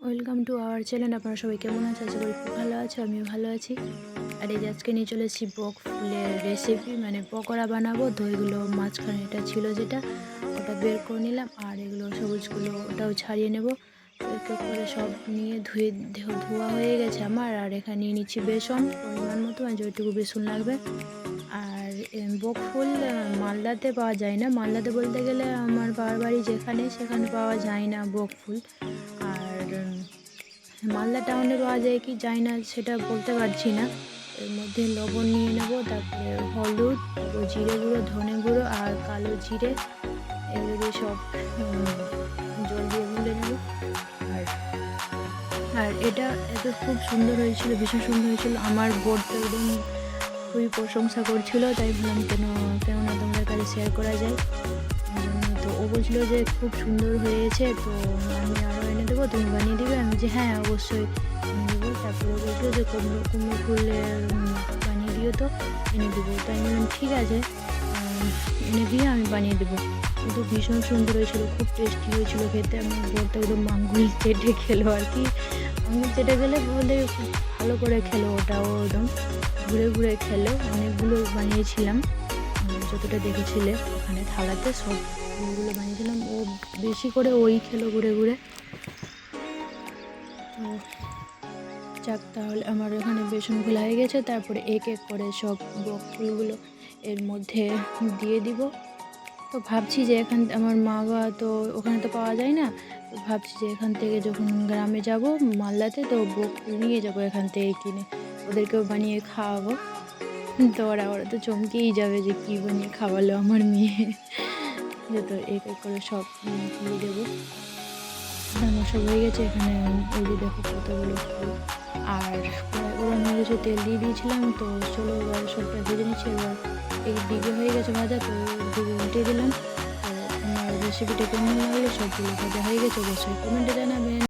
Welcome to our channel. আপনারা সবাই কেমন আছে? আশা করি খুব ভালো আছো, আমিও ভালো আছি। আর এই যে আজকে নিয়ে চলে এসেছি বক ফুলের রেসিপি, মানে পকোড়া বানাবো। তো এগুলো মাঝখানে এটা ছিল যেটা, ওটা বের করে নিলাম। আর এগুলো সবুজগুলো ওটাও ছাড়িয়ে নেব। তো এক এক করে সব নিয়ে ধোয়া হয়ে গেছে আমার। আর এখানে নিয়ে নিচ্ছি বেসন পরিমাণ মতো, মানে যেটুকু বেসন লাগবে। আর বক ফুল মালদাতে পাওয়া যায় না। মালদাতে বলতে গেলে আমার বাবার বাড়ি যেখানে, সেখানে পাওয়া যায় না বক ফুল। আর মালদা টাউনে পাওয়া যায় কি যায় না সেটা বলতে পারছি না। এর মধ্যে লবণ নিয়ে নেব, তারপরে হলুদ, তারপর জিরে গুঁড়ো, ধনে গুঁড়ো আর কালো জিরে, এগুলো দিয়ে সব জল দিয়ে গুলে নেব। আর আর এটা এত খুব সুন্দর হয়েছিল, ভীষণ সুন্দর হয়েছিল। আমার বোর্ড তো একদম খুবই প্রশংসা করছিল, তাই ভাবলাম কেননা তোমাদের কাছে শেয়ার করা যায়। তো ও বলছিল যে খুব সুন্দর হয়েছে, তো আমি আরও এনে দেবো, তুমি বানিয়ে দিবে? আমি যে হ্যাঁ অবশ্যই এনে দেবো। তারপরে বলছিল যে কুমড়ো কুমড়ো ফুলের বানিয়ে দিও, তো এনে দেবো। তাই আমি বললাম ঠিক আছে, এনে দিয়ে আমি বানিয়ে দেবো। কিন্তু ভীষণ সুন্দর হয়েছিল, খুব টেস্টি হয়েছিল খেতে। আমার বলতে একদম আঙুল চেটে খেলো আর কি। আঙুল চেটে গেলে বলে খুব ভালো করে খেলো, ওটাও একদম ঘুরে ঘুরে খেলো। অনেকগুলো বানিয়েছিলাম, যতটা দেখেছিলে ওখানে থালাতে সব ফুলগুলো বানিয়েছিলাম। ও বেশি করে ওই খেলো ঘুরে ঘুরে। তো যাক, তাহলে আমার এখানে বেসন ঘোলা হয়ে গেছে। তারপরে এক এক করে সব বক ফুলগুলো এর মধ্যে দিয়ে দিব। তো ভাবছি যে আমার মা বাবা তো ওখানে তো পাওয়া যায় না। তো ভাবছি যে এখান থেকে যখন গ্রামে যাব মালদাতে, তো বক ফুল নিয়ে যাবো এখান থেকে কিনে, ওদেরকেও বানিয়ে খাওয়াবো। তো ওরা তো চমকেই যাবে যে কী বানিয়ে খাওয়ালো আমার মেয়ে। তো এক এক করে সব দিয়ে দেবো। আমার সব হয়ে গেছে এখানে। এই যে দেখো কতগুলো ফুল। আর কড়াই গরম হয়ে গেছে, তেল দিয়ে দিয়েছিলাম। তো চলো এবার সবটা ভেজে নিচ্ছি। এবার এই দিকে হয়ে গেছে ভাজা, তো দিকে উল্টে দিলাম। তো আমার রেসিপিটা কেমন লাগলো, সবগুলো ভাজা হয়ে গেছে, অবশ্যই কমেন্টে জানাবেন।